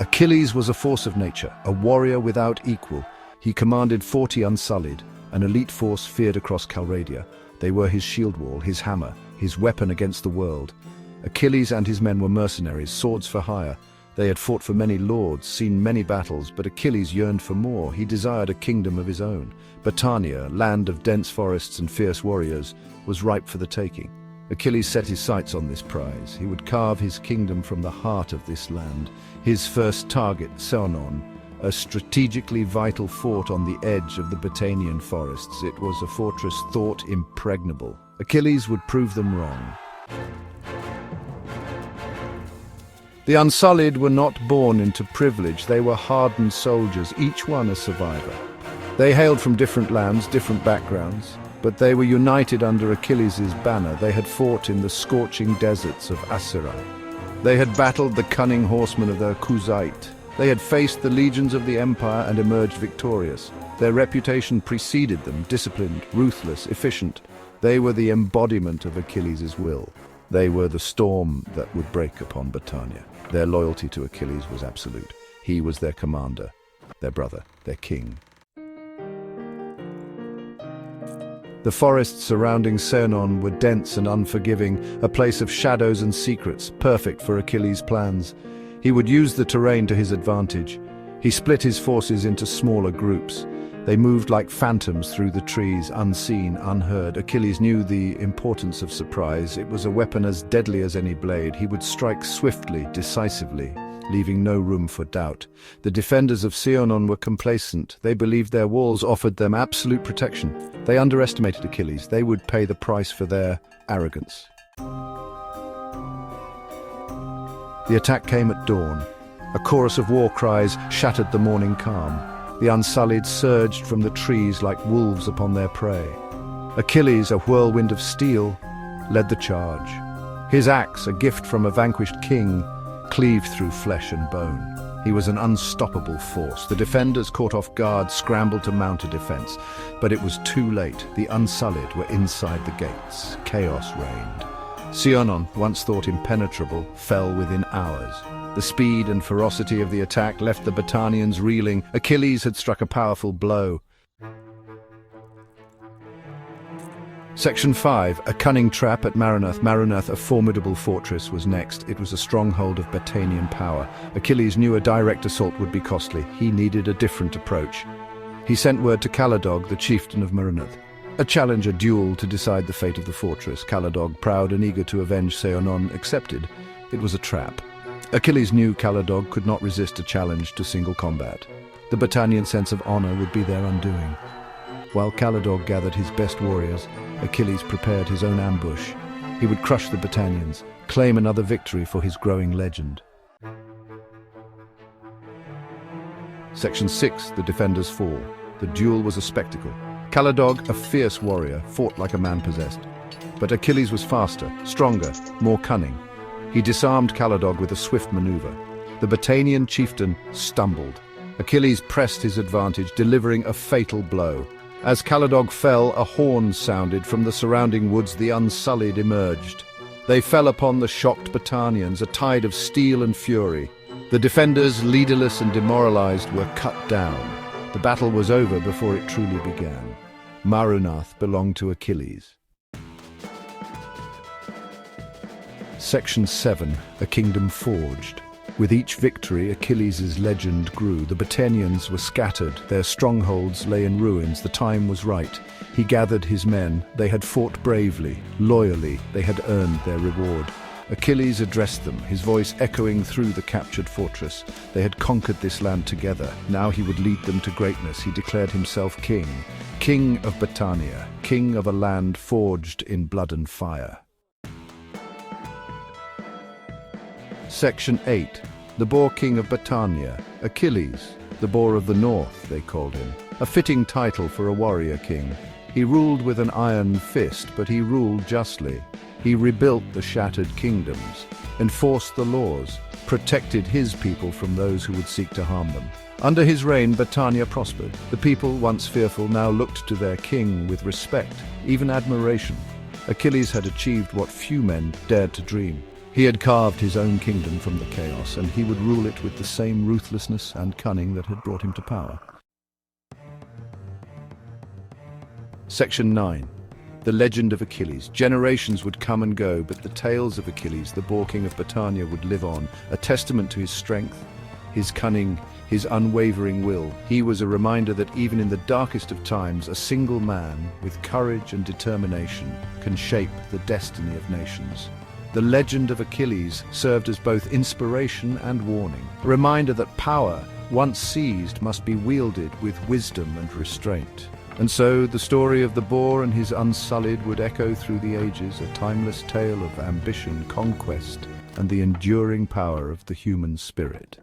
Achilles was a force of nature, a warrior without equal. He commanded 40 unsullied, an elite force feared across Calradia. They were his shield wall, his hammer, his weapon against the world. Achilles and his men were mercenaries, swords for hire. They had fought for many lords, seen many battles, but Achilles yearned for more. He desired a kingdom of his own. Britannia, land of dense forests and fierce warriors, was ripe for the taking. Achilles set his sights on this prize. He would carve his kingdom from the heart of this land. His first target, Seonon, a strategically vital fort on the edge of the Britannian forests. It was a fortress thought impregnable. Achilles would prove them wrong. The Unsullied were not born into privilege. They were hardened soldiers, each one a survivor. They hailed from different lands, different backgrounds, but they were united under Achilles' banner. They had fought in the scorching deserts of Assyria. They had battled the cunning horsemen of the Kuzite. They had faced the legions of the empire and emerged victorious. Their reputation preceded them, disciplined, ruthless, efficient. They were the embodiment of Achilles' will. They were the storm that would break upon Britannia. Their loyalty to Achilles was absolute. He was their commander, their brother, their king. The forests surrounding Seonon were dense and unforgiving, a place of shadows and secrets, perfect for Achilles' plans. He would use the terrain to his advantage. He split his forces into smaller groups. They moved like phantoms through the trees, unseen, unheard. Achilles knew the importance of surprise. It was a weapon as deadly as any blade. He would strike swiftly, decisively, leaving no room for doubt. The defenders of Seonon were complacent. They believed their walls offered them absolute protection. They underestimated Achilles. They would pay the price for their arrogance. The attack came at dawn. A chorus of war cries shattered the morning calm. The Unsullied surged from the trees like wolves upon their prey. Achilles, a whirlwind of steel, led the charge. His axe, a gift from a vanquished king, cleaved through flesh and bone. He was an unstoppable force. The defenders, caught off guard, scrambled to mount a defense. But it was too late. The Unsullied were inside the gates. Chaos reigned. Seonon, once thought impenetrable, fell within hours. The speed and ferocity of the attack left the Britannians reeling. Achilles had struck a powerful blow. Section 5. A cunning trap at Marunath. Marunath, a formidable fortress, was next. It was a stronghold of Britannian power. Achilles knew a direct assault would be costly. He needed a different approach. He sent word to Calidog, the chieftain of Marunath. A challenge, a duel to decide the fate of the fortress. Calidog, proud and eager to avenge Seonon, accepted. It was a trap. Achilles knew Calidog could not resist a challenge to single combat. The Britannian sense of honor would be their undoing. While Calidog gathered his best warriors, Achilles prepared his own ambush. He would crush the Britannians, claim another victory for his growing legend. Section 6. The defenders fall. The duel was a spectacle. Calidog, a fierce warrior, fought like a man possessed. But Achilles was faster, stronger, more cunning. He disarmed Calidog with a swift maneuver. The Britannian chieftain stumbled. Achilles pressed his advantage, delivering a fatal blow. As Calidog fell, a horn sounded from the surrounding woods. The Unsullied emerged. They fell upon the shocked Britannians, a tide of steel and fury. The defenders, leaderless and demoralized, were cut down. The battle was over before it truly began. Marunath belonged to Achilles. Section 7. A kingdom forged. With each victory, Achilles' legend grew. The Britannians were scattered. Their strongholds lay in ruins. The time was right. He gathered his men. They had fought bravely, loyally. They had earned their reward. Achilles addressed them, his voice echoing through the captured fortress. They had conquered this land together. Now he would lead them to greatness. He declared himself king. King of Britannia. King of a land forged in blood and fire. Section 8. The Boar King of Britannia. Achilles, the Boar of the North, they called him. A fitting title for a warrior king. He ruled with an iron fist, but he ruled justly. He rebuilt the shattered kingdoms, enforced the laws, protected his people from those who would seek to harm them. Under his reign, Britannia prospered. The people, once fearful, now looked to their king with respect, even admiration. Achilles had achieved what few men dared to dream. He had carved his own kingdom from the chaos, and he would rule it with the same ruthlessness and cunning that had brought him to power. Section 9. The legend of Achilles. Generations would come and go, but the tales of Achilles, the boar king of Britannia, would live on, a testament to his strength, his cunning, his unwavering will. He was a reminder that even in the darkest of times, a single man, with courage and determination, can shape the destiny of nations. The legend of Achilles served as both inspiration and warning, a reminder that power, once seized, must be wielded with wisdom and restraint. And so the story of the boar and his unsullied would echo through the ages, a timeless tale of ambition, conquest, and the enduring power of the human spirit.